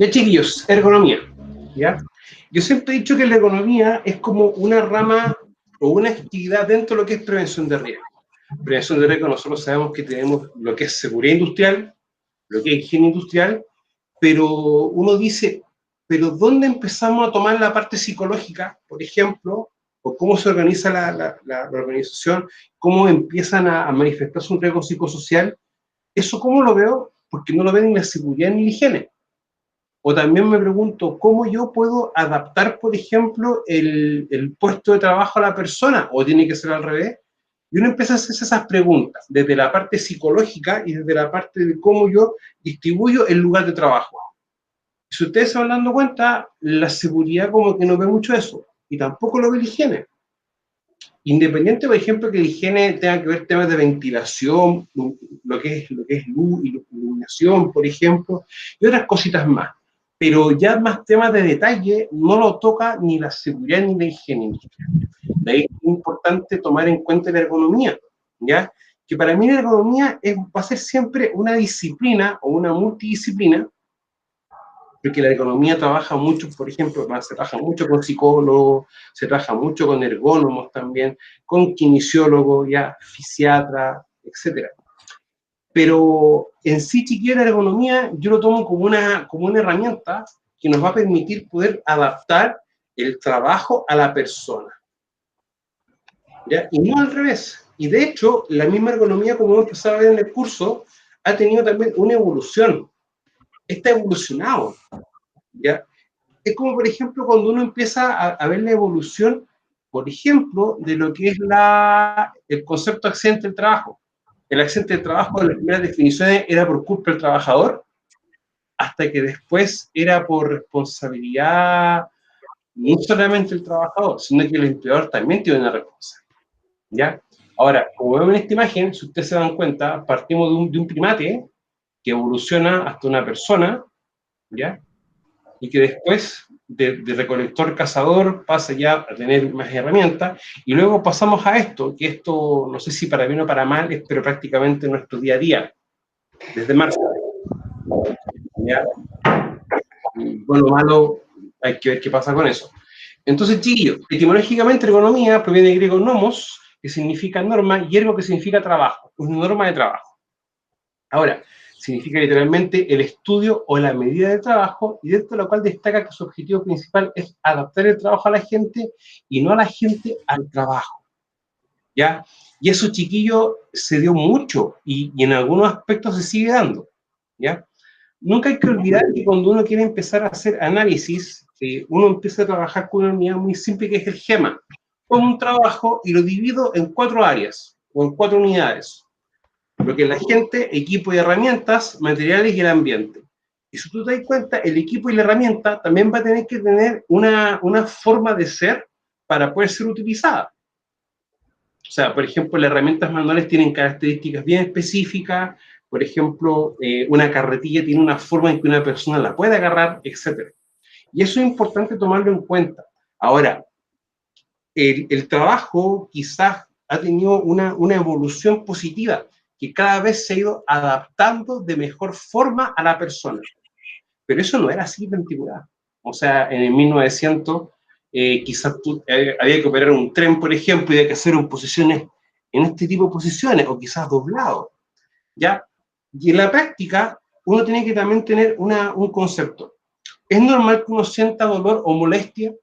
Ya, chiquillos, ergonomía, ¿ya? Yo siempre he dicho que la ergonomía es como una rama o una actividad dentro de lo que es prevención de riesgo. Prevención de riesgo, nosotros sabemos que tenemos lo que es seguridad industrial, lo que es higiene industrial, pero uno dice, ¿pero dónde empezamos a tomar la parte psicológica, por ejemplo, o cómo se organiza la organización, cómo empiezan a manifestarse un riesgo psicosocial? ¿Eso cómo lo veo? Porque no lo ven ni la seguridad ni la higiene. O también me pregunto, ¿cómo yo puedo adaptar, por ejemplo, el puesto de trabajo a la persona? ¿O tiene que ser al revés? Y uno empieza a hacerse esas preguntas, desde la parte psicológica y desde la parte de cómo yo distribuyo el lugar de trabajo. Si ustedes se van dando cuenta, la seguridad como que no ve mucho eso, y tampoco lo ve la higiene. Independiente, por ejemplo, que la higiene tenga que ver temas de ventilación, lo que es luz y iluminación, por ejemplo, y otras cositas más. Pero ya más temas de detalle no lo toca ni la seguridad ni la higiene industrial. De ahí es importante tomar en cuenta la ergonomía, ¿ya? Que para mí la ergonomía va a ser siempre una disciplina o una multidisciplina, porque la economía trabaja mucho, por ejemplo, se trabaja mucho con psicólogos, se trabaja mucho con ergónomos también, con kinesiólogos, ya, fisiatras, etcétera. Pero en sí, chiquilla, la ergonomía yo lo tomo como una herramienta que nos va a permitir poder adaptar el trabajo a la persona, ¿ya? Y no al revés. Y de hecho, la misma ergonomía, como hemos empezado a ver en el curso, ha tenido también una evolución. Está evolucionado, ¿ya? Es como, por ejemplo, cuando uno empieza a ver la evolución, por ejemplo, de lo que es el concepto de accidente del trabajo. El accidente del trabajo, en las primeras definiciones, era por culpa del trabajador, hasta que después era por responsabilidad no solamente del trabajador, sino que el empleador también tiene una responsabilidad, ¿ya? Ahora, como vemos en esta imagen, si ustedes se dan cuenta, partimos de un primate que evoluciona hasta una persona, ¿ya? Y que después de recolector cazador pasa ya a tener más herramientas, y luego pasamos a esto, que esto no sé si para bien o para mal, es pero prácticamente nuestro día a día, desde marzo. ¿Ya? Y bueno, malo, hay que ver qué pasa con eso. Entonces, chiquillos, etimológicamente ergonomía proviene del griego nomos, que significa norma, y ergo, que significa trabajo, una norma de trabajo. Ahora, significa literalmente el estudio o la medida de trabajo, y dentro de lo cual destaca que su objetivo principal es adaptar el trabajo a la gente y no a la gente al trabajo, ¿ya? Y eso, chiquillo, se dio mucho y en algunos aspectos se sigue dando, ¿ya? Nunca hay que olvidar que cuando uno quiere empezar a hacer análisis, uno empieza a trabajar con una unidad muy simple que es el GEMA. Pongo un trabajo y lo divido en 4 áreas o en 4 unidades. Lo que es la gente, equipo y herramientas, materiales y el ambiente. Y si tú te das cuenta, el equipo y la herramienta también va a tener que tener una forma de ser para poder ser utilizada. O sea, por ejemplo, las herramientas manuales tienen características bien específicas. Por ejemplo, una carretilla tiene una forma en que una persona la puede agarrar, etc. Y eso es importante tomarlo en cuenta. Ahora, el trabajo quizás ha tenido una evolución positiva, que cada vez se ha ido adaptando de mejor forma a la persona. Pero eso no era así en la antigüedad. O sea, en el 1900, quizás había que operar un tren, por ejemplo, y había que hacerlo en posiciones, en este tipo de posiciones, o quizás doblado, ¿ya? Y en la práctica, uno tiene que también tener un concepto. ¿Es normal que uno sienta dolor o molestia?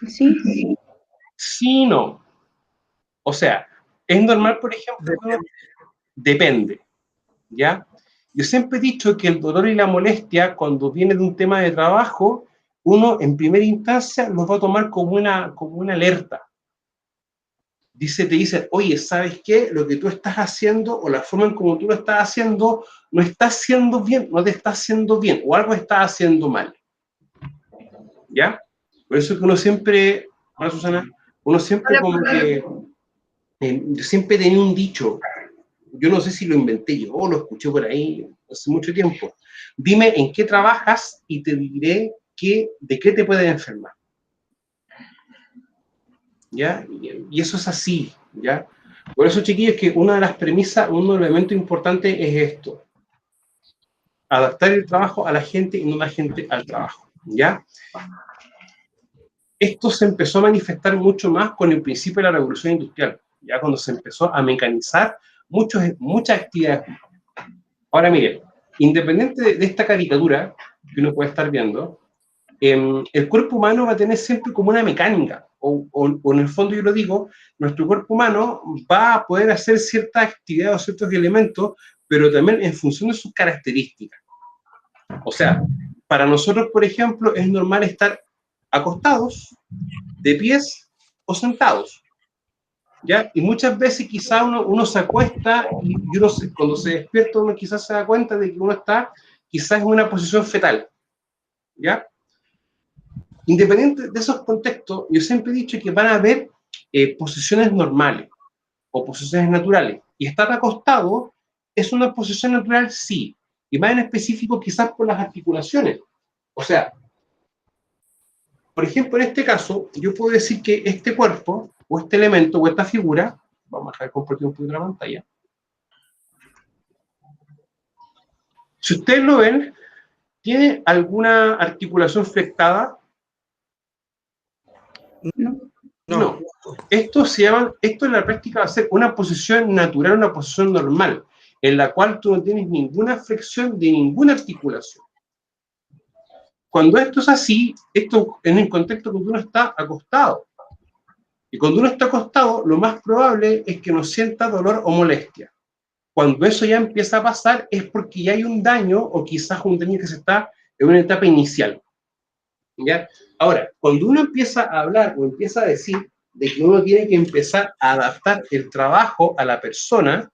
Sí. Sí, no. O sea, es normal, por ejemplo, que uno depende, ¿ya? Yo siempre he dicho que el dolor y la molestia, cuando viene de un tema de trabajo, uno en primera instancia lo va a tomar como una alerta. Te dice, oye, ¿sabes qué? Lo que tú estás haciendo o la forma en como tú lo estás haciendo no está haciendo bien, no te está haciendo bien, o algo está haciendo mal, ¿ya? Por eso que uno siempre, ¿no, Susana? Uno siempre como que, siempre tenía un dicho, yo no sé si lo inventé yo o lo escuché por ahí hace mucho tiempo. Dime en qué trabajas y te diré de qué te puedes enfermar. ¿Ya? Y eso es así, ¿ya? Por eso, chiquillos, que una de las premisas, uno de los elementos importantes es esto. adaptar el trabajo a la gente y no la gente al trabajo, ¿ya? Esto se empezó a manifestar mucho más con el principio de la revolución industrial, ya cuando se empezó a mecanizar muchas actividades. Ahora miren, independiente de esta caricatura que uno puede estar viendo, el cuerpo humano va a tener siempre como una mecánica, o en el fondo yo lo digo, nuestro cuerpo humano va a poder hacer ciertas actividades o ciertos elementos, pero también en función de sus características. O sea, para nosotros, por ejemplo, es normal estar acostados, de pies o sentados, ¿ya? Y muchas veces quizá uno se acuesta y uno cuando se despierta uno quizás se da cuenta de que uno está quizás en una posición fetal, ¿ya? Independiente de esos contextos, yo siempre he dicho que van a haber posiciones normales o posiciones naturales. Y estar acostado es una posición natural, sí. Y más en específico quizás por las articulaciones. O sea, por ejemplo, en este caso, yo puedo decir que este cuerpo, o este elemento, o esta figura, vamos a dejar de compartir un poquito la pantalla. Si ustedes lo ven, ¿tiene alguna articulación flectada? No. No. Esto en la práctica va a ser una posición natural, una posición normal, en la cual tú no tienes ninguna flexión de ninguna articulación. Cuando esto es así, esto en el contexto cuando uno está acostado. Y cuando uno está acostado, lo más probable es que no sienta dolor o molestia. Cuando eso ya empieza a pasar es porque ya hay un daño o quizás un daño que se está en una etapa inicial. ¿Ya? Ahora, cuando uno empieza a hablar o empieza a decir de que uno tiene que empezar a adaptar el trabajo a la persona,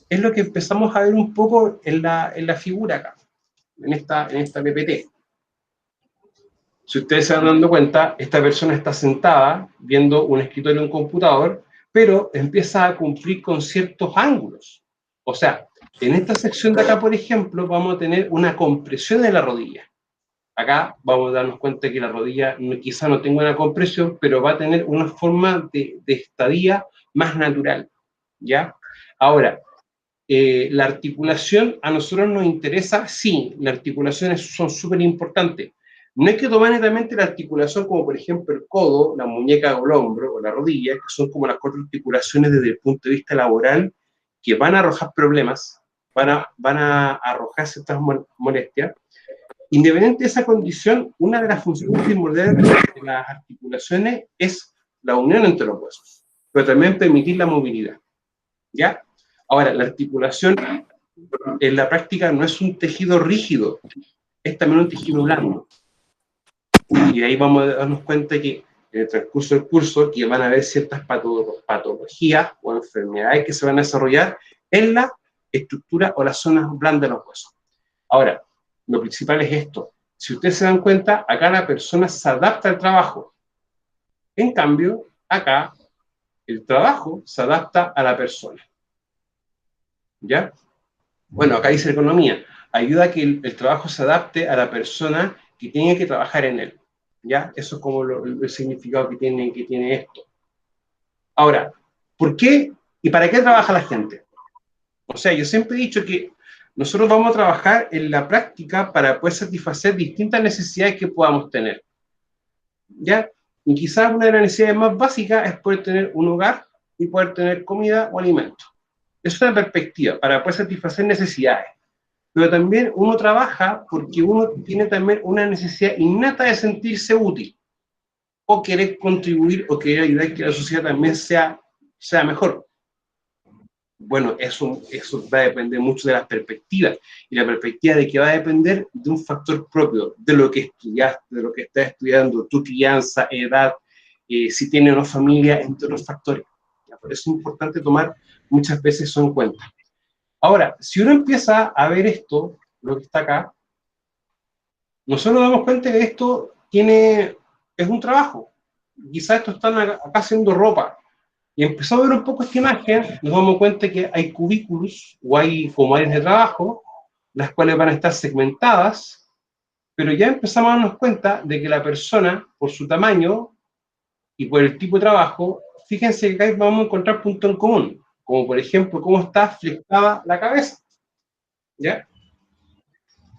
es lo que empezamos a ver un poco en la figura acá, en esta PPT. Si ustedes se van dando cuenta, esta persona está sentada viendo un escritorio en un computador, pero empieza a cumplir con ciertos ángulos. O sea, en esta sección de acá, por ejemplo, vamos a tener una compresión de la rodilla. Acá vamos a darnos cuenta que la rodilla quizá no tenga una compresión, pero va a tener una forma de estadía más natural, ¿ya? Ahora, la articulación a nosotros nos interesa, sí, las articulaciones son súper importantes. No hay que tomar netamente la articulación como por ejemplo el codo, la muñeca o el hombro o la rodilla, que son como las cuatro articulaciones desde el punto de vista laboral que van a arrojar problemas, van a arrojar ciertas molestias. Independiente de esa condición, una de las funciones primordiales de las articulaciones es la unión entre los huesos, pero también permitir la movilidad, ¿ya? Ahora, la articulación en la práctica no es un tejido rígido, es también un tejido blando. Y ahí vamos a darnos cuenta que en el transcurso del curso que van a haber ciertas patologías o enfermedades que se van a desarrollar en la estructura o las zonas blandas de los huesos. Ahora, lo principal es esto. Si ustedes se dan cuenta, acá la persona se adapta al trabajo. En cambio, acá el trabajo se adapta a la persona. ¿Ya? Bueno, acá dice economía. Ayuda a que el trabajo se adapte a la persona que tiene que trabajar en él. ¿Ya? Eso es como el significado que tiene esto. Ahora, ¿por qué y para qué trabaja la gente? O sea, yo siempre he dicho que nosotros vamos a trabajar en la práctica para poder satisfacer distintas necesidades que podamos tener. ¿Ya? Y quizás una de las necesidades más básicas es poder tener un hogar y poder tener comida o alimento. Es una perspectiva para poder satisfacer necesidades. Pero también uno trabaja porque uno tiene también una necesidad innata de sentirse útil o querer contribuir o querer ayudar a que la sociedad también sea mejor. Bueno, eso va a depender mucho de las perspectivas. Y la perspectiva de que va a depender de un factor propio, de lo que estudiaste, de lo que estás estudiando, tu crianza, edad, si tienes una familia, entre otros factores. Por eso es importante tomar muchas veces eso en cuenta. Ahora, si uno empieza a ver esto, lo que está acá, nosotros nos damos cuenta que esto es un trabajo. Quizás estos están acá haciendo ropa. Y empezamos a ver un poco esta imagen, nos damos cuenta que hay cubículos o hay como áreas de trabajo, las cuales van a estar segmentadas, pero ya empezamos a darnos cuenta de que la persona, por su tamaño y por el tipo de trabajo, fíjense que acá vamos a encontrar puntos en común, como por ejemplo cómo está flexionada la cabeza. ¿ya?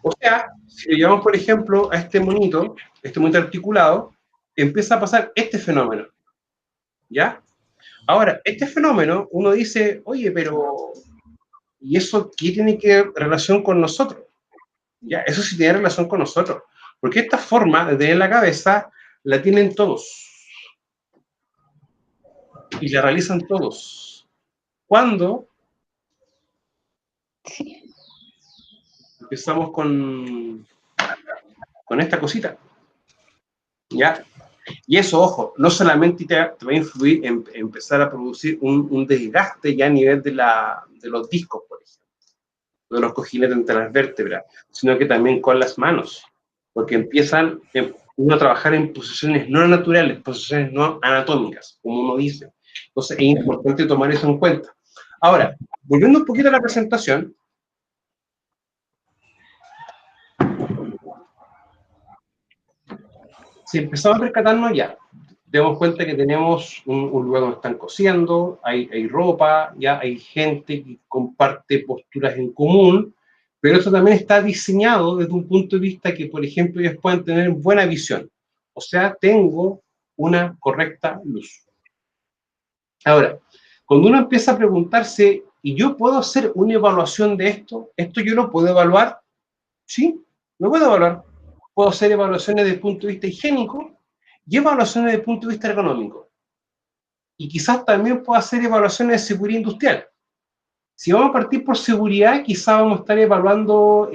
O sea, si le llevamos, por ejemplo, a este monito articulado, empieza a pasar este fenómeno, ¿ya? Ahora, este fenómeno, uno dice, oye, pero ¿y eso qué tiene que ver relación con nosotros? Ya, eso sí tiene relación con nosotros, porque esta forma de tener la cabeza la tienen todos y la realizan todos. ¿Cuándo? Empezamos con esta cosita, ¿ya? Y eso, ojo, no solamente te va a influir en empezar a producir un desgaste ya a nivel de los discos, por ejemplo, de los cojines entre las vértebras, sino que también con las manos, porque empiezan uno a trabajar en posiciones no naturales, posiciones no anatómicas, como uno dice. Entonces es importante tomar eso en cuenta. Ahora, volviendo un poquito a la presentación, si empezamos a percatarnos ya, demos cuenta que tenemos un lugar donde están cosiendo, hay ropa, ya hay gente que comparte posturas en común, pero eso también está diseñado desde un punto de vista que, por ejemplo, ellos puedan tener buena visión. O sea, tengo una correcta luz. Ahora, cuando uno empieza a preguntarse, ¿y yo puedo hacer una evaluación de esto? ¿Esto yo lo puedo evaluar? Sí, lo puedo evaluar. Puedo hacer evaluaciones desde el punto de vista higiénico y evaluaciones desde el punto de vista ergonómico. Y quizás también puedo hacer evaluaciones de seguridad industrial. Si vamos a partir por seguridad, quizás vamos a estar evaluando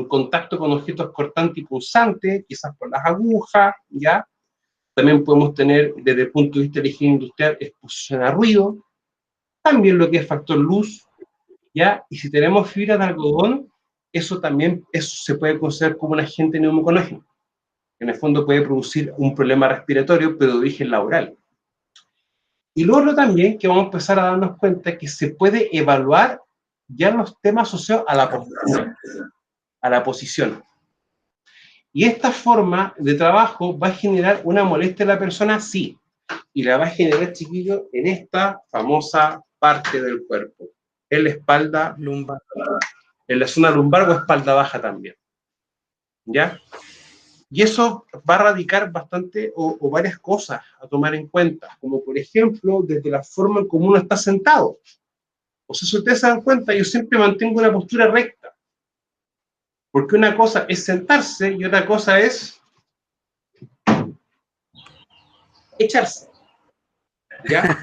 contacto con objetos cortantes y punzantes, quizás por las agujas, ¿ya? También podemos tener, desde el punto de vista de la higiene industrial, exposición a ruido, también lo que es factor luz, ¿ya? Y si tenemos fibra de algodón, eso también se puede considerar como un agente neumoconógeno. En el fondo puede producir un problema respiratorio, pero de origen laboral. Y luego también que vamos a empezar a darnos cuenta que se puede evaluar ya los temas asociados a la postura, a la posición. Y esta forma de trabajo va a generar una molestia a la persona, sí, y la va a generar, chiquillos, en esta famosa parte del cuerpo, en la espalda lumbar, en la zona lumbar o espalda baja también, ¿ya? Y eso va a radicar bastante o varias cosas a tomar en cuenta, como por ejemplo, desde la forma en cómo uno está sentado. O sea, si ustedes se dan cuenta, yo siempre mantengo una postura recta, porque una cosa es sentarse y otra cosa es echarse, ¿ya?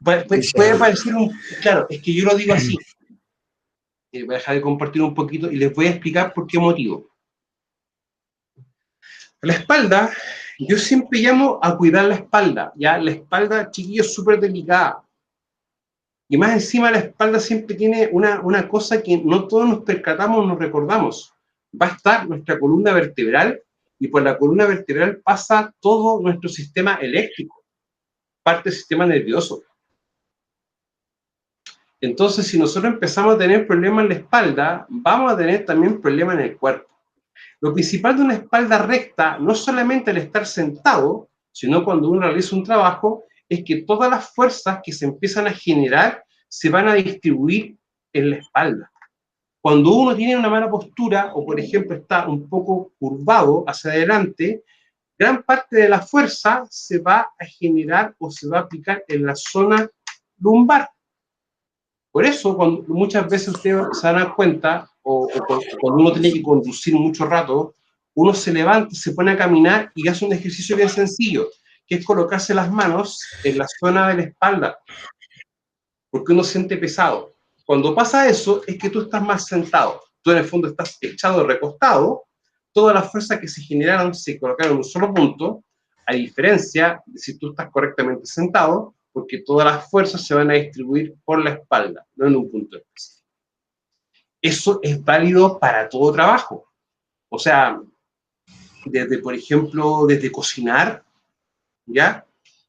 Puede parecer claro, es que yo lo digo así. Voy a dejar de compartir un poquito y les voy a explicar por qué motivo. La espalda, yo siempre llamo a cuidar la espalda, ¿ya? La espalda, chiquillos, es súper delicada. Y más encima la espalda siempre tiene una cosa que no todos nos percatamos, nos recordamos. Va a estar nuestra columna vertebral y por la columna vertebral pasa todo nuestro sistema eléctrico, parte del sistema nervioso. Entonces, si nosotros empezamos a tener problemas en la espalda, vamos a tener también problemas en el cuerpo. Lo principal de una espalda recta, no solamente al estar sentado, sino cuando uno realiza un trabajo, es que todas las fuerzas que se empiezan a generar se van a distribuir en la espalda. Cuando uno tiene una mala postura, o por ejemplo está un poco curvado hacia adelante, gran parte de la fuerza se va a generar o se va a aplicar en la zona lumbar. Por eso, muchas veces ustedes se dan cuenta, o cuando uno tiene que conducir mucho rato, uno se levanta, se pone a caminar y hace un ejercicio bien sencillo, que es colocarse las manos en la zona de la espalda, porque uno siente pesado. Cuando pasa eso, es que tú estás más sentado. Tú en el fondo estás echado, recostado, todas las fuerzas que se generaron se colocaron en un solo punto, a diferencia de si tú estás correctamente sentado, porque todas las fuerzas se van a distribuir por la espalda, no en un punto específico. Eso es válido para todo trabajo. O sea, desde, por ejemplo, desde cocinar, ¿ya?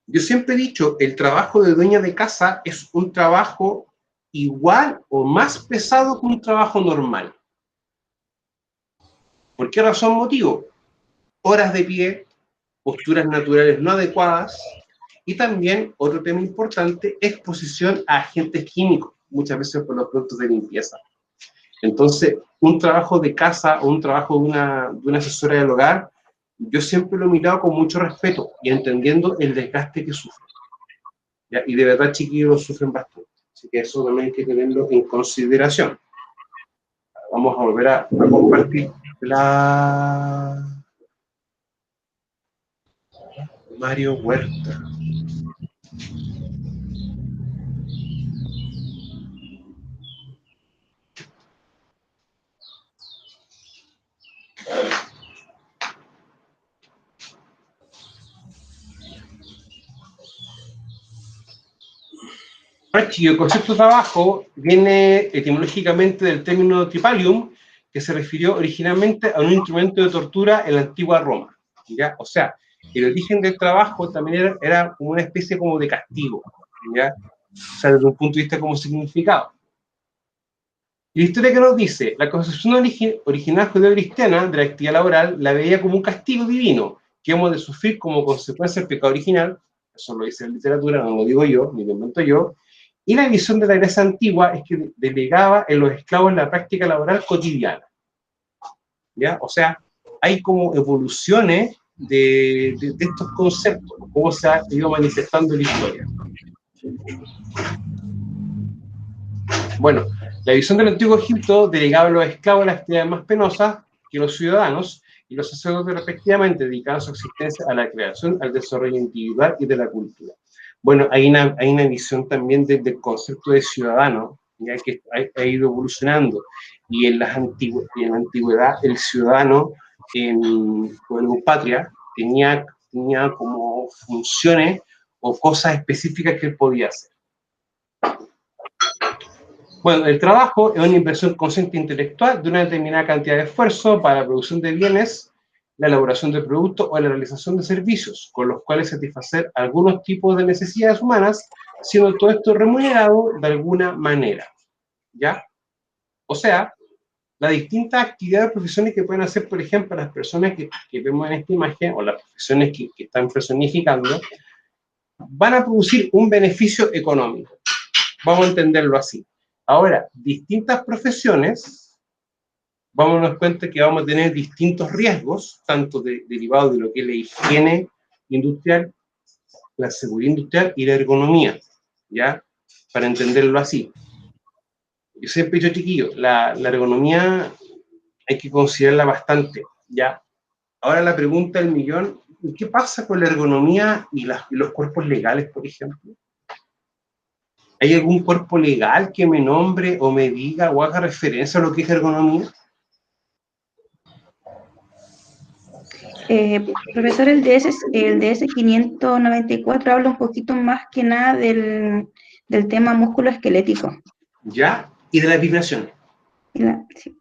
Yo siempre he dicho, el trabajo de dueña de casa es un trabajo igual o más pesado que un trabajo normal. ¿Por qué razón motivo? Horas de pie, posturas naturales no adecuadas, y también, otro tema importante, exposición a agentes químicos, muchas veces por los productos de limpieza. Entonces, un trabajo de casa o un trabajo de una asesora del hogar, yo siempre lo he mirado con mucho respeto y entendiendo el desgaste que sufre. ¿Ya? Y de verdad, chiquillos, lo sufren bastante. Así que eso también hay que tenerlo en consideración. Vamos a volver a compartir la... Mario Huerta. El concepto de trabajo viene etimológicamente del término tripalium, que se refirió originalmente a un instrumento de tortura en la antigua Roma. ¿Ya? O sea, el origen del trabajo también era como una especie como de castigo, ¿ya? O sea, desde un punto de vista como significado. Y la historia que nos dice, la concepción original judeo-cristiana de la actividad laboral la veía como un castigo divino que hemos de sufrir como consecuencia del pecado original, eso lo dice la literatura, no lo digo yo, ni lo invento yo, y la visión de la Grecia antigua es que delegaba en los esclavos la práctica laboral cotidiana. ¿Ya? O sea, hay como evoluciones de estos conceptos, cómo se ha ido manifestando en la historia. Bueno, la visión del antiguo Egipto delegaba a los esclavos las actividades más penosas que los ciudadanos y los sacerdotes respectivamente dedicaban su existencia a la creación, al desarrollo individual y de la cultura. Bueno, hay una visión también del concepto de ciudadano, ya que ha ido evolucionando, y en la antigüedad el ciudadano en patria tenía como funciones o cosas específicas que él podía hacer. Bueno, el trabajo es una inversión consciente intelectual de una determinada cantidad de esfuerzo para la producción de bienes, la elaboración de productos o la realización de servicios, con los cuales satisfacer algunos tipos de necesidades humanas, siendo todo esto remunerado de alguna manera. ¿Ya? O sea, las distintas actividades o profesiones que pueden hacer, por ejemplo, las personas que vemos en esta imagen, o las profesiones que están personificando, van a producir un beneficio económico. Vamos a entenderlo así. Ahora, distintas profesiones, vamos a darnos cuenta que vamos a tener distintos riesgos, tanto derivados de lo que es la higiene industrial, la seguridad industrial y la ergonomía, ¿ya? Para entenderlo así. Yo siempre he dicho, chiquillos, la ergonomía hay que considerarla bastante, ¿ya? Ahora la pregunta del millón, ¿qué pasa con la ergonomía y los cuerpos legales, por ejemplo? ¿Hay algún cuerpo legal que me nombre o me diga o haga referencia a lo que es ergonomía? Profesor, el DS 594 habla un poquito más que nada del tema músculo esquelético. ¿Ya? Y de las vibraciones. Sí.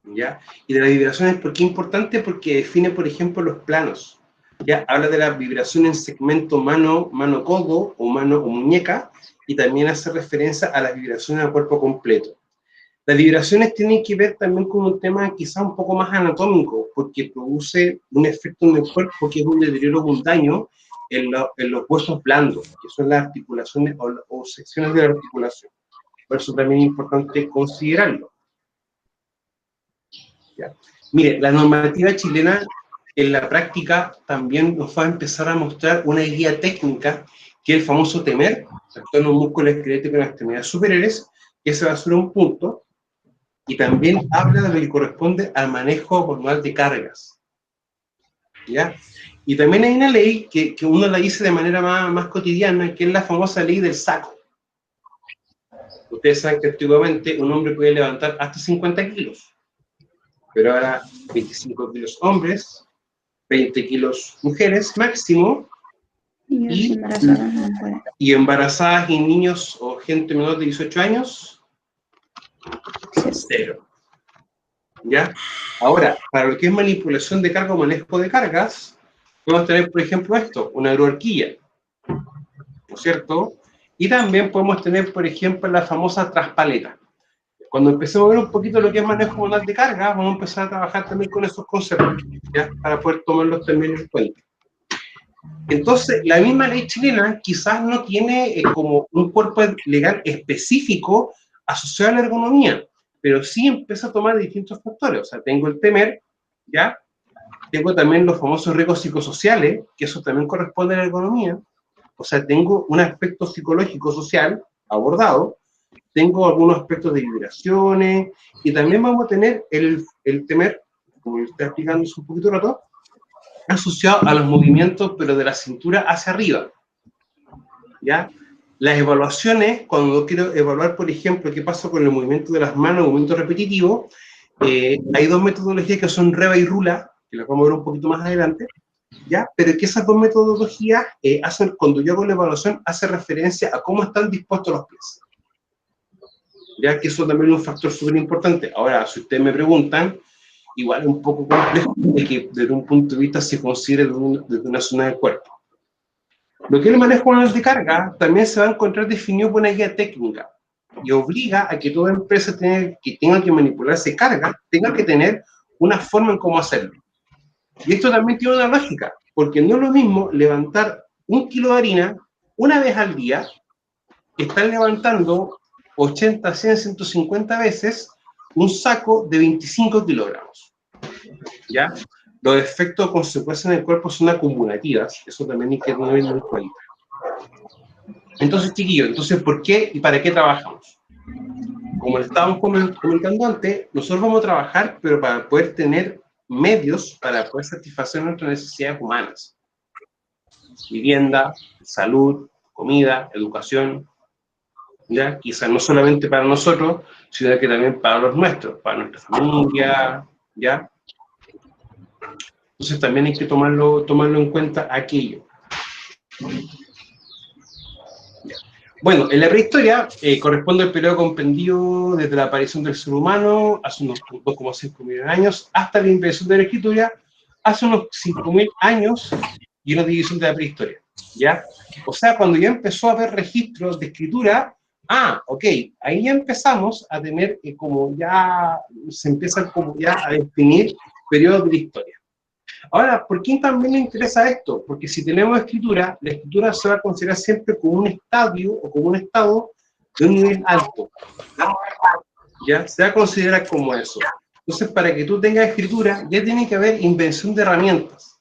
¿Ya? Y de las vibraciones, ¿por qué es importante? Porque define, por ejemplo, los planos. ¿Ya? Habla de la vibración en segmento mano-codo o mano o muñeca, y también hace referencia a las vibraciones al cuerpo completo. Las vibraciones tienen que ver también con un tema quizá un poco más anatómico, porque produce un efecto en el cuerpo que es un deterioro, un daño en los huesos blandos, que son las articulaciones o secciones de la articulación. Por eso también es importante considerarlo. ¿Ya? Mire, la normativa chilena en la práctica también nos va a empezar a mostrar una guía técnica, que es el famoso TEMER, trastorno músculo-esquelético en las extremidades superiores, que ese va a ser un punto, y también habla de lo que corresponde al manejo manual de cargas. ¿Ya? Y también hay una ley que uno la dice de manera más cotidiana, que es la famosa ley del saco. Ustedes saben que antiguamente un hombre podía levantar hasta 50 kilos, pero ahora 25 kilos hombres, 20 kilos mujeres máximo, y embarazadas y niños o gente menor de 18 años, 0. ¿Ya? Ahora, para lo que es manipulación de carga o manejo de cargas, podemos tener, por ejemplo, esto, una aeroarquilla, ¿no es cierto? Y también podemos tener, por ejemplo, la famosa traspaleta. Cuando empecemos a ver un poquito lo que es manejo manual de carga, vamos a empezar a trabajar también con esos conceptos, ¿ya? Para poder tomarlos también en cuenta. Entonces, la misma ley chilena quizás no tiene como un cuerpo legal específico asociado a la ergonomía, pero sí empieza a tomar distintos factores. O sea, tengo el temer, ¿ya? Tengo también los famosos riesgos psicosociales, que eso también corresponde a la ergonomía. O sea, tengo un aspecto psicológico social abordado, tengo algunos aspectos de vibraciones, y también vamos a tener el temer, como está explicando un poquito rato, asociado a los movimientos, pero de la cintura hacia arriba, ¿ya? Las evaluaciones, cuando quiero evaluar, por ejemplo, qué pasa con el movimiento de las manos, el movimiento repetitivo, hay dos metodologías que son Reva y Rula, que las vamos a ver un poquito más adelante, ¿ya? Pero que esas dos metodologías hacen, cuando yo hago la evaluación, hace referencia a cómo están dispuestos los pies. Ya que eso también es un factor súper importante. Ahora, si ustedes me preguntan, igual es un poco complejo de que desde un punto de vista se considere desde una zona del cuerpo. Lo que es el manejo manual de carga también se va a encontrar definido por una guía técnica y obliga a que toda empresa que tenga que manipularse carga tenga que tener una forma en cómo hacerlo. Y esto también tiene una lógica, porque no es lo mismo levantar 1 kilo de harina una vez al día, estar levantando 80, 100, 150 veces un saco de 25 kilogramos. ¿Ya? Los efectos o consecuencias en el cuerpo son acumulativas, eso también hay que tenerlo en cuenta. Entonces, chiquillos, ¿por qué y para qué trabajamos? Como le estábamos comentando antes, nosotros vamos a trabajar, pero para poder tener medios para poder satisfacer nuestras necesidades humanas. Vivienda, salud, comida, educación, ¿ya? Quizás no solamente para nosotros, sino que también para los nuestros, para nuestra familia, ¿ya? Entonces también hay que tomarlo en cuenta aquello. Bueno, en la prehistoria corresponde al periodo comprendido desde la aparición del ser humano, hace unos 2,5 millones de años, hasta la invención de la escritura, hace unos 5.000 años, y una división de la prehistoria, ¿ya? O sea, cuando ya empezó a haber registros de escritura, ok, ahí ya empezamos a tener como ya, se empiezan como ya a definir periodos de la historia. Ahora, ¿por qué también me interesa esto? Porque si tenemos escritura, la escritura se va a considerar siempre como un estadio o como un estado de un nivel alto. ¿Ya? Se va a considerar como eso. Entonces, para que tú tengas escritura, ya tiene que haber invención de herramientas.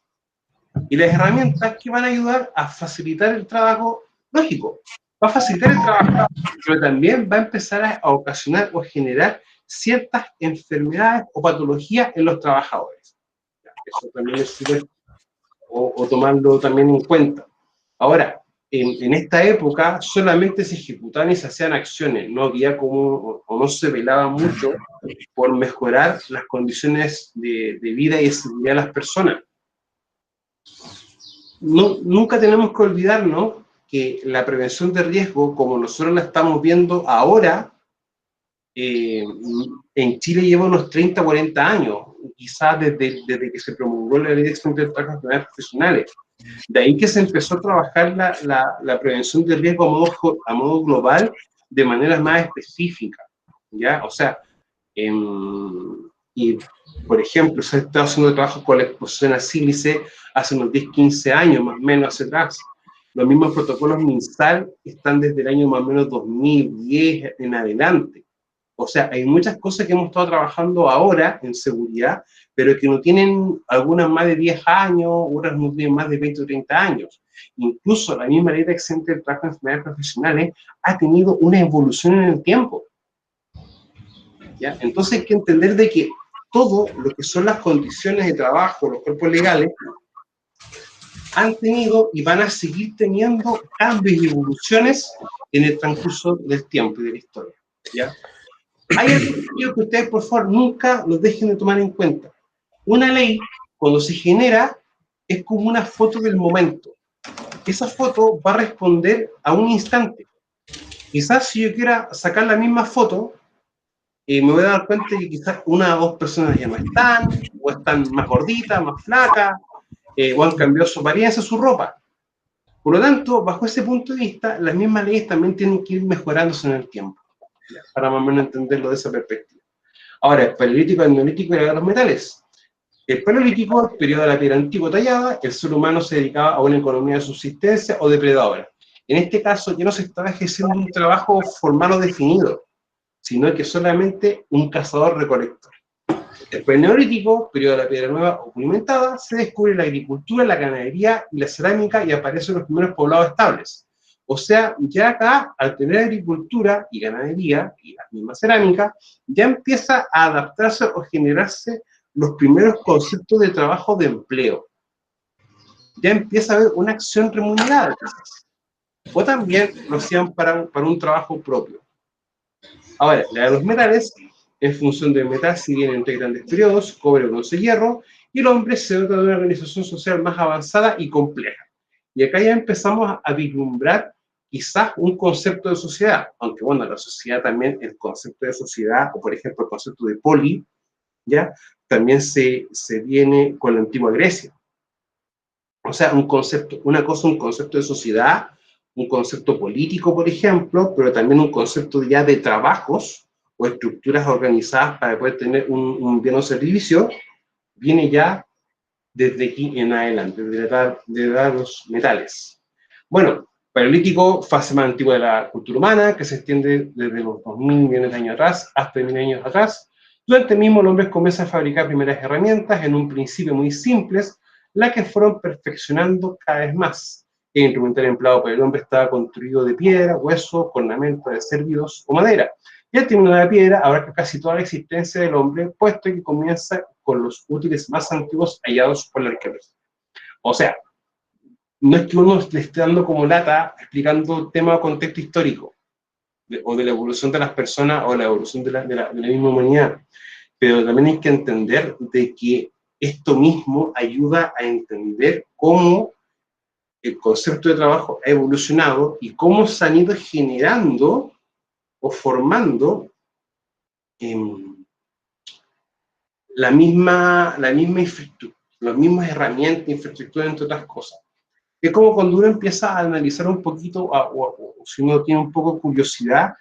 Y las herramientas que van a ayudar a facilitar el trabajo, lógico, va a facilitar el trabajo, pero también va a empezar a ocasionar o generar ciertas enfermedades o patologías en los trabajadores. Eso también es súper, o tomarlo también en cuenta. Ahora, en esta época solamente se ejecutaban y se hacían acciones, no había como, o no se velaba mucho por mejorar las condiciones de vida y de seguridad de las personas. Nunca tenemos que olvidarnos que la prevención de riesgo, como nosotros la estamos viendo ahora, en Chile lleva unos 30, 40 años, quizás desde que se promulgó la ley de extinción de trabajo de enfermedades profesionales. De ahí que se empezó a trabajar la prevención de riesgo a modo global de manera más específica, ¿ya? O sea, y por ejemplo, se ha estado haciendo trabajo con la exposición a sílice hace unos 10, 15 años, más o menos hacia atrás. Los mismos protocolos MinSal están desde el año más o menos 2010 en adelante. O sea, hay muchas cosas que hemos estado trabajando ahora en seguridad, pero que no tienen algunas más de 10 años, otras no tienen más de 20 o 30 años. Incluso la misma ley de accidentes de trabajo en enfermedades profesionales ha tenido una evolución en el tiempo. ¿Ya? Entonces hay que entender de que todo lo que son las condiciones de trabajo, los cuerpos legales, han tenido y van a seguir teniendo cambios y evoluciones en el transcurso del tiempo y de la historia. ¿Ya? Hay algo que ustedes, por favor, nunca los dejen de tomar en cuenta. Una ley, cuando se genera, es como una foto del momento. Esa foto va a responder a un instante. Quizás si yo quiera sacar la misma foto, me voy a dar cuenta que quizás una o dos personas ya no están, o están más gorditas, más flacas, o han cambiado su apariencia, su ropa. Por lo tanto, bajo ese punto de vista, las mismas leyes también tienen que ir mejorándose en el tiempo, para más o menos entenderlo de esa perspectiva. Ahora, el paleolítico, el neolítico y la edad de los metales. El paleolítico, el periodo de la piedra antigua tallada, el ser humano se dedicaba a una economía de subsistencia o depredadora. En este caso, ya no se estaba ejerciendo un trabajo formal o definido, sino que solamente un cazador-recolector. Después del Neolítico, periodo de la piedra nueva o pulimentada, se descubre la agricultura, la ganadería y la cerámica y aparecen los primeros poblados estables. O sea, ya acá, al tener agricultura y ganadería y la misma cerámica, ya empieza a adaptarse o generarse los primeros conceptos de trabajo de empleo. Ya empieza a haber una acción remunerada, quizás. O también lo hacían para un trabajo propio. Ahora, la de los metales, en función del metal, se divide entre grandes periodos, cobre, bronce y hierro, y el hombre se dota de una organización social más avanzada y compleja. Y acá ya empezamos a vislumbrar quizás un concepto de sociedad, aunque bueno, la sociedad también, el concepto de sociedad, o por ejemplo el concepto de poli, ¿ya? También se viene con la antigua Grecia. O sea, un concepto de sociedad, un concepto político, por ejemplo, pero también un concepto ya de trabajos o estructuras organizadas para poder tener un bien o servicio, viene ya desde aquí en adelante, desde la edad de los metales. Bueno, Paleolítico, fase más antigua de la cultura humana, que se extiende desde los 2000 millones de años atrás hasta 1000 años atrás. Durante el mismo, el hombre comienza a fabricar primeras herramientas, en un principio muy simples, las que fueron perfeccionando cada vez más. El instrumentario empleado por el hombre estaba construido de piedra, hueso, ornamentos de cérvidos o madera. Y al término de la piedra abarca casi toda la existencia del hombre, puesto que comienza con los útiles más antiguos hallados por la arqueología. O sea, no es que uno le esté dando como lata explicando tema o contexto histórico, o de la evolución de las personas o la evolución de la misma humanidad, pero también hay que entender de que esto mismo ayuda a entender cómo el concepto de trabajo ha evolucionado y cómo se han ido generando o formando la misma infraestructura, las mismas herramientas, infraestructura, entre otras cosas. Es como cuando uno empieza a analizar un poquito, o si uno tiene un poco de curiosidad,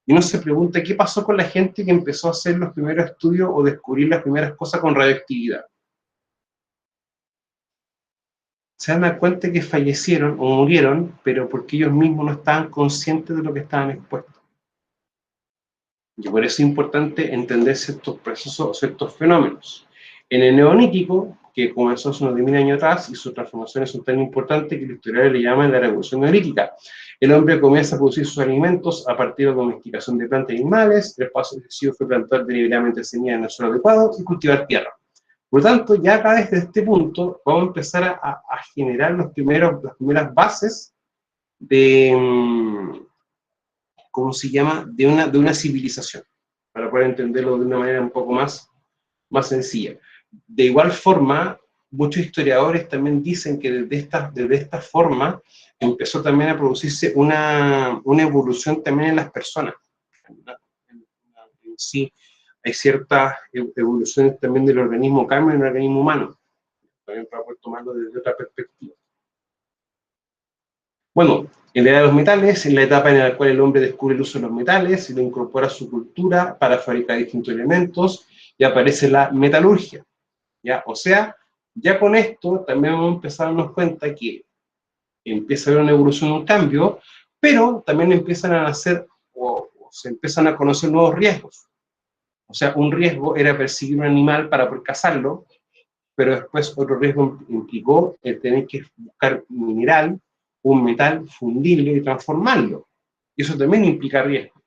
y uno se pregunta qué pasó con la gente que empezó a hacer los primeros estudios o descubrir las primeras cosas con radioactividad. Se dan cuenta que fallecieron o murieron, pero porque ellos mismos no estaban conscientes de lo que estaban expuestos. Y por eso es importante entender ciertos procesos o ciertos fenómenos. En el Neolítico, que comenzó hace unos 10.000 años atrás, y sus transformaciones son tan importantes que los historiadores le llaman la revolución neolítica. El hombre comienza a producir sus alimentos a partir de la domesticación de plantas y animales, el paso excesivo fue plantar deliberadamente semillas en el suelo adecuado y cultivar tierra. Por lo tanto, ya acá desde este punto vamos a empezar a generar las primeras bases de, ¿cómo se llama?, de una civilización, para poder entenderlo de una manera un poco más sencilla. De igual forma, muchos historiadores también dicen que desde esta forma empezó también a producirse una evolución también en las personas. Sí, hay ciertas evoluciones también del organismo carne en el organismo humano, también para poder tomarlo desde otra perspectiva. Bueno, en la edad de los metales, en la etapa en la cual el hombre descubre el uso de los metales y lo incorpora a su cultura para fabricar distintos elementos, y aparece la metalurgia, ¿ya? O sea, ya con esto también vamos a empezar a darnos cuenta que empieza a haber una evolución, un cambio, pero también empiezan a nacer o se empiezan a conocer nuevos riesgos. O sea, un riesgo era perseguir un animal para poder cazarlo, pero después otro riesgo implicó el tener que buscar un mineral, un metal, fundirlo y transformarlo. Y eso también implica riesgo.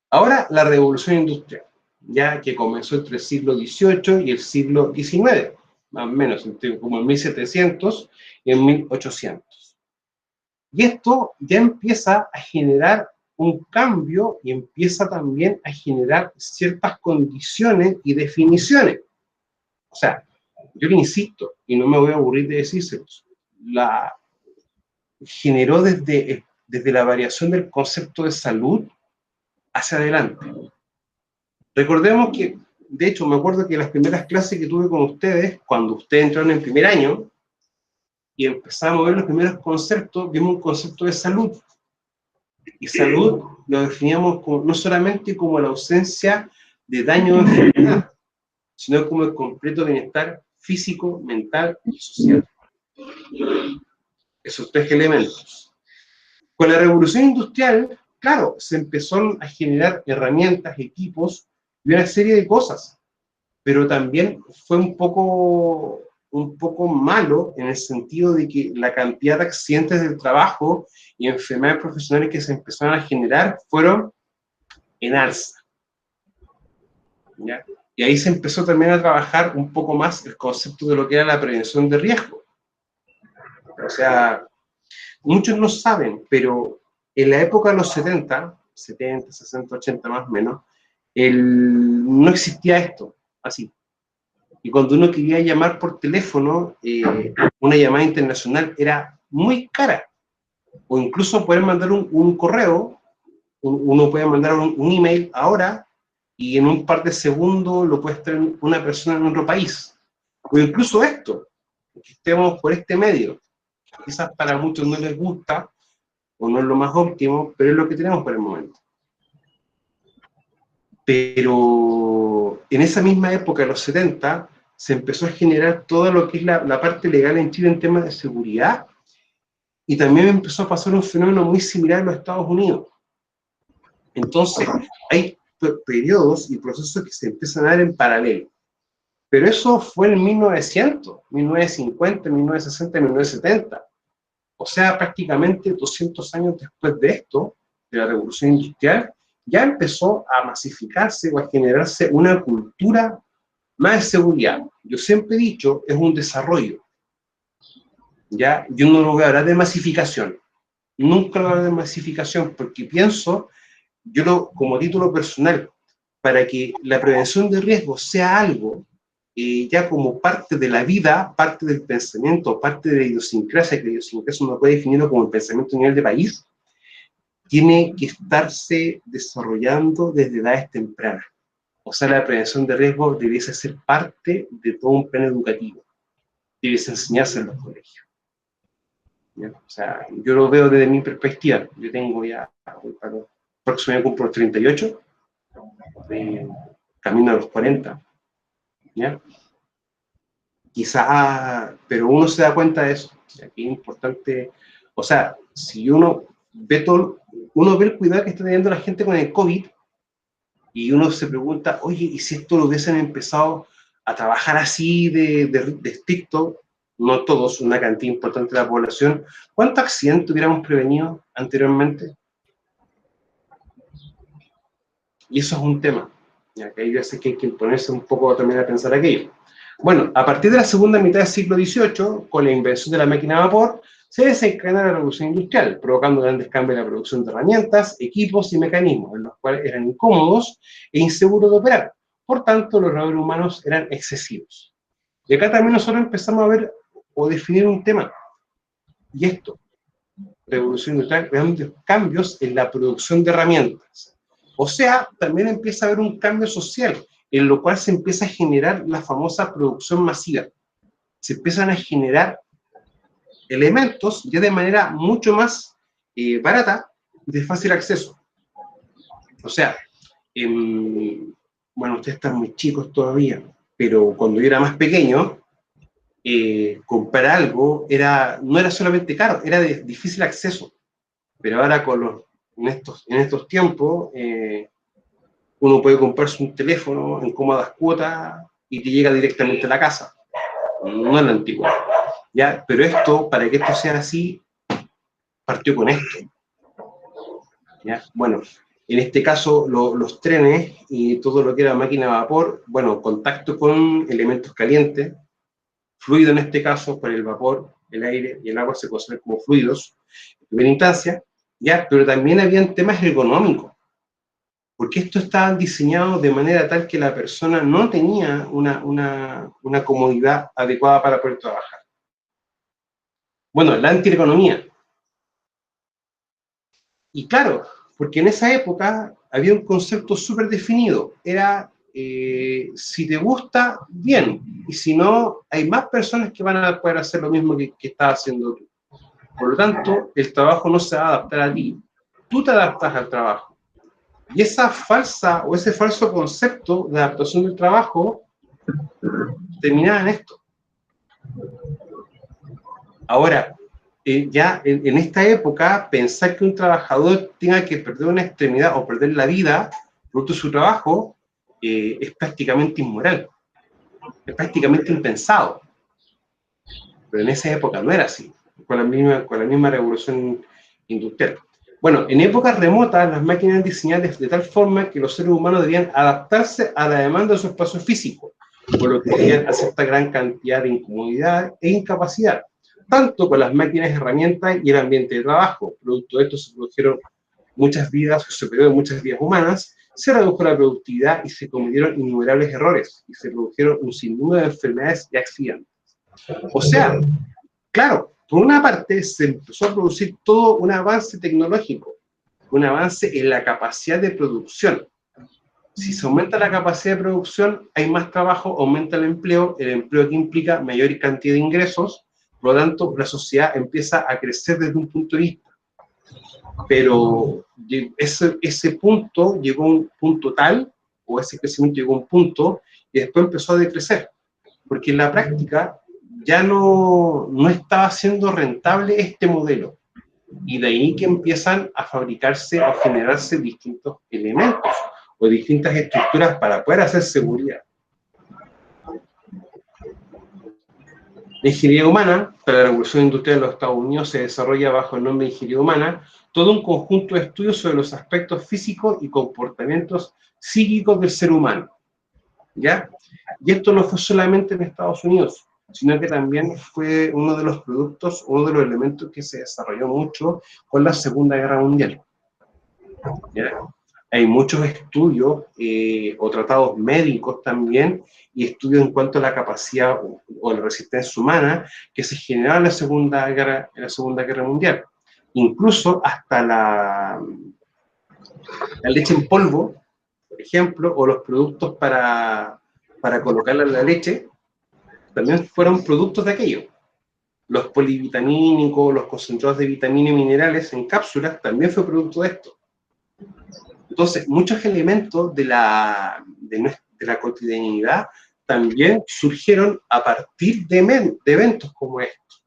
Ahora, la revolución industrial, ya que comenzó entre el siglo XVIII y el siglo XIX, más o menos, como en 1700 y en 1800. Y esto ya empieza a generar un cambio y empieza también a generar ciertas condiciones y definiciones. O sea, yo le insisto, y no me voy a aburrir de decírselos, generó desde la variación del concepto de salud hacia adelante. Recordemos que, de hecho, me acuerdo que las primeras clases que tuve con ustedes, cuando ustedes entraron en primer año, y empezamos a ver los primeros conceptos, vimos un concepto de salud. Y salud lo definíamos como, no solamente como la ausencia de daño o enfermedad, sino como el completo bienestar físico, mental y social. Esos tres elementos. Con la revolución industrial, claro, se empezaron a generar herramientas, equipos y una serie de cosas, pero también fue un poco malo en el sentido de que la cantidad de accidentes del trabajo y enfermedades profesionales que se empezaron a generar fueron en alza, ¿ya? Y ahí se empezó también a trabajar un poco más el concepto de lo que era la prevención de riesgo. O sea, muchos no saben, pero en la época de los 70, 60, 80 más o menos, no existía esto, así. Y cuando uno quería llamar por teléfono, una llamada internacional era muy cara. O incluso poder mandar un correo, uno puede mandar un email ahora y en un par de segundos lo puede estar una persona en otro país. O incluso esto, que estemos por este medio. Quizás para muchos no les gusta o no es lo más óptimo, pero es lo que tenemos por el momento. Pero en esa misma época, de los 70, se empezó a generar todo lo que es la parte legal en Chile en temas de seguridad, y también empezó a pasar un fenómeno muy similar en los Estados Unidos. Entonces, hay periodos y procesos que se empiezan a dar en paralelo. Pero eso fue en 1900, 1950, 1960, 1970. O sea, prácticamente 200 años después de esto, de la Revolución Industrial, ya empezó a masificarse o a generarse una cultura más de seguridad. Yo siempre he dicho, es un desarrollo. ¿Ya? Yo no lo voy a hablar de masificación. Nunca lo voy a hablar de masificación porque pienso, como título personal, para que la prevención de riesgos sea algo ya como parte de la vida, parte del pensamiento, parte de la idiosincrasia, que la idiosincrasia uno puede definirlo como el pensamiento a nivel de país, tiene que estarse desarrollando desde edades tempranas. O sea, la prevención de riesgos debiese ser parte de todo un plan educativo. Debiese enseñarse en los colegios. ¿Ya? O sea, yo lo veo desde mi perspectiva. Yo tengo ya, próximo año cumplo los 38, camino a los 40, ¿ya? Quizá, pero uno se da cuenta de eso. Aquí es importante, o sea, si uno ve el cuidado que está teniendo la gente con el COVID, y uno se pregunta, oye, ¿y si esto lo hubiesen empezado a trabajar así de estricto? No todos, una cantidad importante de la población. ¿Cuántos accidentes hubiéramos prevenido anteriormente? Y eso es un tema. Ya que ahí ya sé que hay que ponerse un poco también a pensar aquello. Bueno, a partir de la segunda mitad del siglo XVIII, con la invención de la máquina a vapor, se desencadena la revolución industrial, provocando grandes cambios en la producción de herramientas, equipos y mecanismos, en los cuales eran incómodos e inseguros de operar. Por tanto, los errores humanos eran excesivos. Y acá también nosotros empezamos a ver o definir un tema. Y esto, revolución industrial, grandes cambios en la producción de herramientas. O sea, también empieza a haber un cambio social, en lo cual se empieza a generar la famosa producción masiva. Se empiezan a generar elementos ya de manera mucho más barata y de fácil acceso. O sea, bueno, ustedes están muy chicos todavía, pero cuando yo era más pequeño, comprar algo no era solamente caro, era de difícil acceso. Pero ahora en estos tiempos, uno puede comprarse un teléfono en cómodas cuotas y te llega directamente a la casa. No en la antigua. ¿Ya? Pero esto, para que esto sea así, partió con esto. ¿Ya? Bueno, en este caso los trenes y todo lo que era máquina de vapor, bueno, contacto con elementos calientes, fluido en este caso, por el vapor, el aire y el agua se consideran como fluidos, en primera instancia, ¿ya? Pero también habían temas ergonómicos, porque esto estaba diseñado de manera tal que la persona no tenía una comodidad adecuada para poder trabajar. Bueno, la antieconomía. Y claro, porque en esa época había un concepto súper definido, era si te gusta, bien, y si no, hay más personas que van a poder hacer lo mismo que estás haciendo tú. Por lo tanto, el trabajo no se va a adaptar a ti, tú te adaptas al trabajo. Y esa falsa o ese falso concepto de adaptación del trabajo terminaba en esto. Ahora, ya en esta época, pensar que un trabajador tenga que perder una extremidad o perder la vida producto de su trabajo es prácticamente inmoral, es prácticamente impensado. Pero en esa época no era así, con la misma revolución industrial. Bueno, en épocas remotas las máquinas eran diseñadas de tal forma que los seres humanos debían adaptarse a la demanda de su espacio físico, por lo que debían aceptar gran cantidad de incomodidad e incapacidad, tanto con las máquinas, herramientas y el ambiente de trabajo. Producto de esto se produjeron muchas vidas, se perdieron muchas vidas humanas, se redujo la productividad y se cometieron innumerables errores, y se produjeron un sinnúmero de enfermedades y accidentes. O sea, claro, por una parte se empezó a producir todo un avance tecnológico, un avance en la capacidad de producción. Si se aumenta la capacidad de producción, hay más trabajo, aumenta el empleo que implica mayor cantidad de ingresos, por lo tanto, la sociedad empieza a crecer desde un punto de vista. Pero ese punto llegó a un punto tal, o ese crecimiento llegó a un punto, y después empezó a decrecer, porque en la práctica ya no estaba siendo rentable este modelo, y de ahí que empiezan a fabricarse o generarse distintos elementos o distintas estructuras para poder hacer seguridad. La ingeniería humana, para la Revolución Industrial de los Estados Unidos, se desarrolla bajo el nombre de ingeniería humana, todo un conjunto de estudios sobre los aspectos físicos y comportamientos psíquicos del ser humano, ¿ya? Y esto no fue solamente en Estados Unidos, sino que también fue uno de los productos, uno de los elementos que se desarrolló mucho con la Segunda Guerra Mundial, ¿ya? Hay muchos estudios o tratados médicos también, y estudios en cuanto a la capacidad o la resistencia humana que se generaba en la Segunda Guerra Mundial. Incluso hasta la leche en polvo, por ejemplo, o los productos para colocarla en la leche, también fueron productos de aquello. Los polivitamínicos, los concentrados de vitaminas y minerales en cápsulas, también fue producto de esto. Entonces, muchos elementos de la cotidianidad también surgieron a partir de eventos como estos.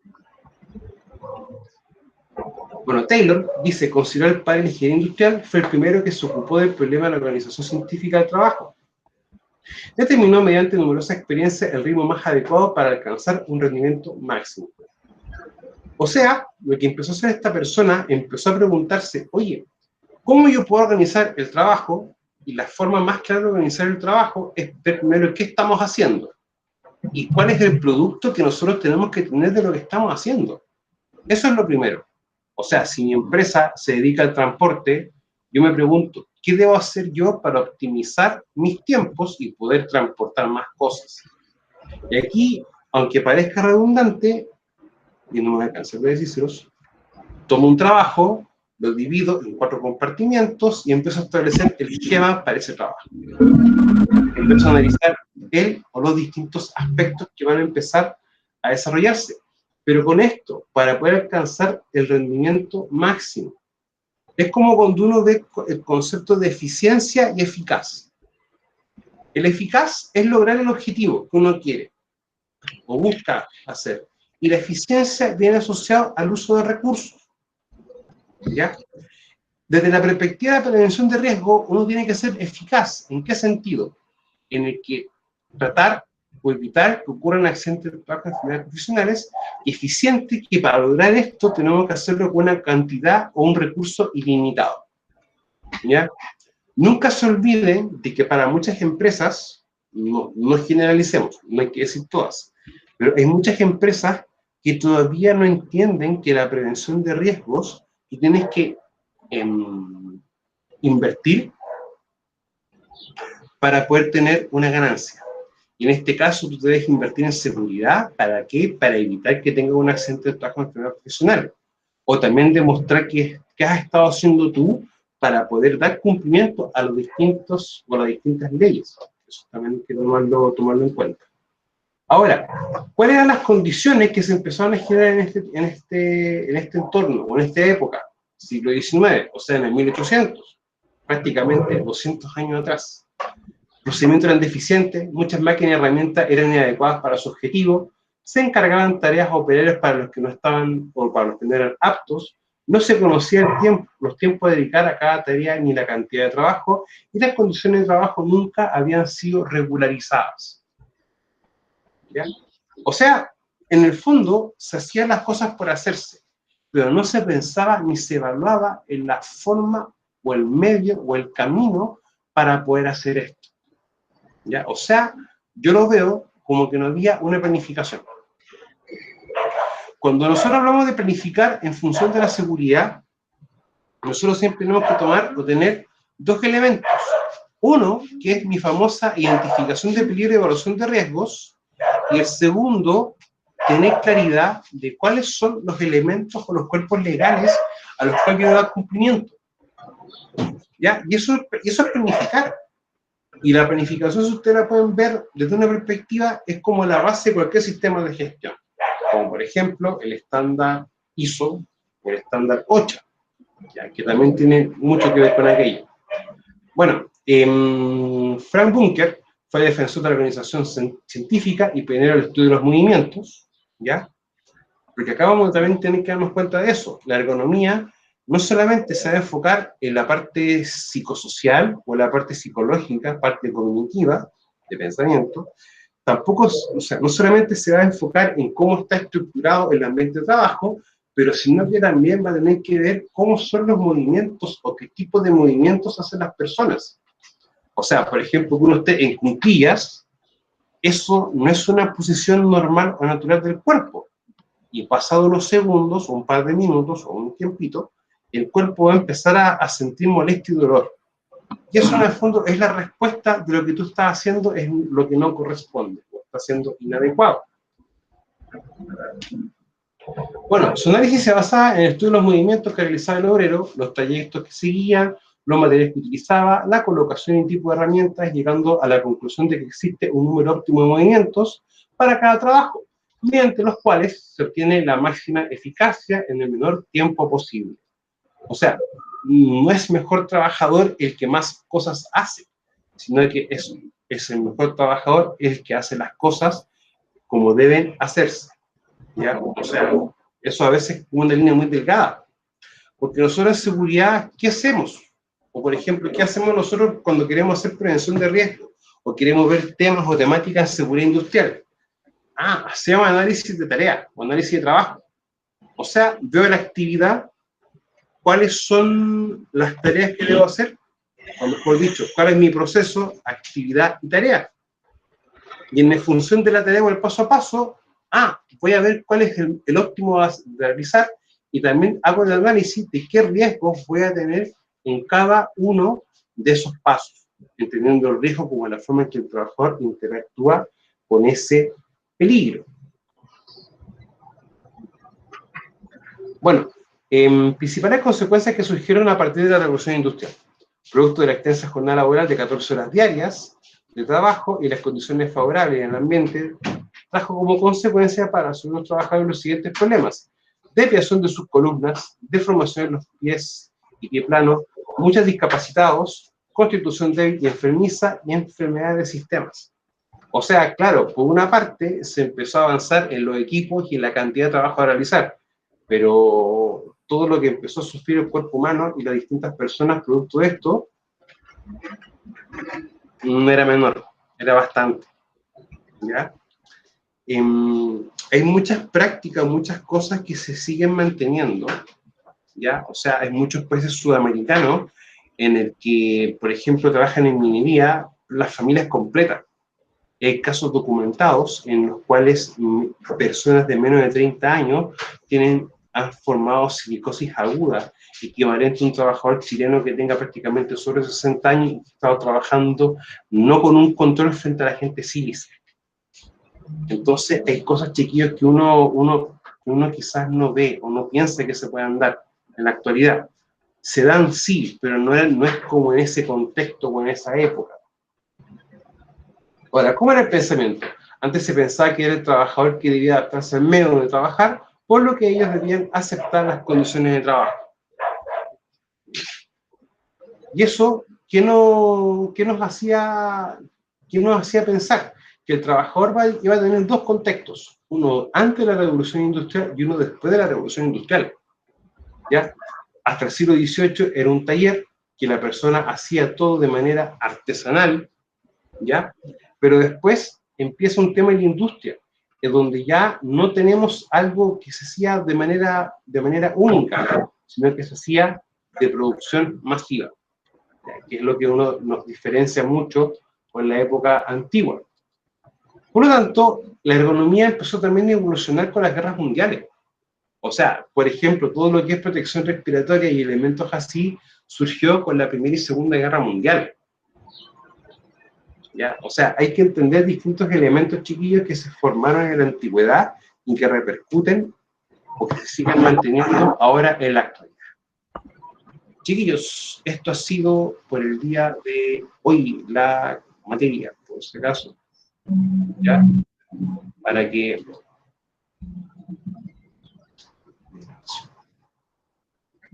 Bueno, Taylor dice, consideró el padre de la ingeniería industrial, fue el primero que se ocupó del problema de la organización científica del trabajo. Determinó mediante numerosas experiencias el ritmo más adecuado para alcanzar un rendimiento máximo. O sea, lo que empezó a hacer esta persona, empezó a preguntarse, oye, ¿cómo yo puedo organizar el trabajo? Y la forma más clara de organizar el trabajo es ver primero qué estamos haciendo y cuál es el producto que nosotros tenemos que tener de lo que estamos haciendo. Eso es lo primero. O sea, si mi empresa se dedica al transporte, yo me pregunto, ¿qué debo hacer yo para optimizar mis tiempos y poder transportar más cosas? Y aquí, aunque parezca redundante, y no me voy a cansar de decírselos, tomo un trabajo, lo divido en 4 compartimientos y empiezo a establecer el esquema para ese trabajo. Empiezo a analizar él o los distintos aspectos que van a empezar a desarrollarse. Pero con esto, para poder alcanzar el rendimiento máximo, es como cuando uno ve el concepto de eficiencia y eficaz. El eficaz es lograr el objetivo que uno quiere o busca hacer. Y la eficiencia viene asociada al uso de recursos, ¿ya? Desde la perspectiva de la prevención de riesgo, uno tiene que ser eficaz. ¿En qué sentido? En el que tratar o evitar que ocurran accidentes de trabajo en actividades profesionales, y eficiente, que para lograr esto tenemos que hacerlo con una cantidad o un recurso ilimitado, ¿ya? Nunca se olviden de que para muchas empresas, no generalicemos, no hay que decir todas, pero hay muchas empresas que todavía no entienden que la prevención de riesgos, tú tienes que invertir para poder tener una ganancia. Y en este caso, tú debes invertir en seguridad. ¿Para qué? Para evitar que tengas un accidente de trabajo en enfermedad profesional. O también demostrar qué has estado haciendo tú para poder dar cumplimiento a los distintos o a las distintas leyes. Eso también hay que tomarlo en cuenta. Ahora, ¿cuáles eran las condiciones que se empezaron a generar en este entorno o en esta época? Siglo XIX, o sea, en el 1800, prácticamente 200 años atrás. Los procedimientos eran deficientes, muchas máquinas y herramientas eran inadecuadas para su objetivo, se encargaban tareas operarias para los que no estaban o para los que no eran aptos, no se conocía el tiempo, los tiempos de dedicar a cada tarea ni la cantidad de trabajo, y las condiciones de trabajo nunca habían sido regularizadas. ¿Ya? O sea, en el fondo se hacían las cosas por hacerse, pero no se pensaba ni se evaluaba en la forma o el medio o el camino para poder hacer esto. ¿Ya? O sea, yo lo veo como que no había una planificación. Cuando nosotros hablamos de planificar en función de la seguridad, nosotros siempre tenemos que tomar o tener dos elementos. Uno, que es mi famosa identificación de peligro y evaluación de riesgos, y el segundo, tener claridad de cuáles son los elementos o los cuerpos legales a los cuales yo dar cumplimiento. ¿Ya? Y eso es planificar. Y la planificación, si ustedes la pueden ver desde una perspectiva, es como la base de cualquier sistema de gestión. Como por ejemplo el estándar ISO o el estándar OSHA, ¿ya? Que también tiene mucho que ver con aquello. Bueno, Frank Bunker fue defensor de la organización científica y pionero del estudio de los movimientos, ¿ya? Porque acá vamos a también tener que darnos cuenta de eso. La ergonomía no solamente se va a enfocar en la parte psicosocial o la parte psicológica, parte cognitiva, de pensamiento, tampoco, o sea, no solamente se va a enfocar en cómo está estructurado el ambiente de trabajo, pero sino que también va a tener que ver cómo son los movimientos o qué tipo de movimientos hacen las personas. O sea, por ejemplo, que uno esté en cuclillas, eso no es una posición normal o natural del cuerpo. Y pasados los segundos, o un par de minutos, o un tiempito, el cuerpo va a empezar a sentir molestia y dolor. Y eso en el fondo es la respuesta de lo que tú estás haciendo, es lo que no corresponde, o está siendo inadecuado. Bueno, su análisis se basaba en el estudio de los movimientos que realizaba el obrero, los trayectos que seguían, los materiales que utilizaba, la colocación y tipo de herramientas, llegando a la conclusión de que existe un número óptimo de movimientos para cada trabajo, mediante los cuales se obtiene la máxima eficacia en el menor tiempo posible. O sea, no es mejor trabajador el que más cosas hace, sino que es el mejor trabajador el que hace las cosas como deben hacerse. ¿Ya? O sea, eso a veces es una línea muy delgada, porque nosotros en seguridad, ¿qué hacemos? O por ejemplo, ¿qué hacemos nosotros cuando queremos hacer prevención de riesgo? O queremos ver temas o temáticas de seguridad industrial. Hacemos análisis de tarea o análisis de trabajo. O sea, veo la actividad, cuáles son las tareas que debo hacer, o mejor dicho, cuál es mi proceso, actividad y tarea. Y en función de la tarea o el paso a paso, voy a ver cuál es el óptimo a realizar, y también hago el análisis de qué riesgos voy a tener en cada uno de esos pasos, entendiendo el riesgo como la forma en que el trabajador interactúa con ese peligro. Bueno, principales consecuencias que surgieron a partir de la revolución industrial, producto de la extensa jornada laboral de 14 horas diarias de trabajo y las condiciones favorables en el ambiente, trajo como consecuencia para los trabajadores los siguientes problemas: desviación de sus columnas, deformación en los pies y pie plano, muchos discapacitados, constitución débil y enfermiza y enfermedades de sistemas. O sea, claro, por una parte se empezó a avanzar en los equipos y en la cantidad de trabajo a realizar, pero todo lo que empezó a sufrir el cuerpo humano y las distintas personas producto de esto no era menor, era bastante, ¿ya? Hay muchas prácticas, muchas cosas que se siguen manteniendo, ¿ya? O sea, hay muchos países sudamericanos en el que, por ejemplo, trabajan en minería las familias completas. Hay casos documentados en los cuales personas de menos de 30 años han formado silicosis aguda, equivalente a un trabajador chileno que tenga prácticamente sobre 60 años y ha estado trabajando no con un control frente a la gente sílice. Entonces, hay cosas, chiquillos, que uno quizás no ve o no piensa que se puedan dar en la actualidad. Se dan, sí, pero no es como en ese contexto o en esa época. Ahora, ¿cómo era el pensamiento? Antes se pensaba que era el trabajador que debía adaptarse al medio de trabajar, por lo que ellos debían aceptar las condiciones de trabajo. Y eso, ¿qué nos hacía pensar? Que el trabajador iba a tener dos contextos. uno antes de la Revolución Industrial y uno después de la Revolución Industrial, ¿ya? Hasta el siglo XVIII era un taller que la persona hacía todo de manera artesanal, ¿ya? Pero después empieza un tema en la industria, en donde ya no tenemos algo que se hacía de manera única, sino que se hacía de producción masiva, ¿ya? Que es lo que nos diferencia mucho con la época antigua. Por lo tanto, la ergonomía empezó también a evolucionar con las guerras mundiales. O sea, por ejemplo, todo lo que es protección respiratoria y elementos así surgió con la Primera y Segunda Guerra Mundial, ¿ya? O sea, hay que entender distintos elementos, chiquillos, que se formaron en la antigüedad y que repercuten o que se sigan manteniendo ahora en la actualidad. Chiquillos, esto ha sido por el día de hoy, la materia, por si acaso, ¿ya? Para que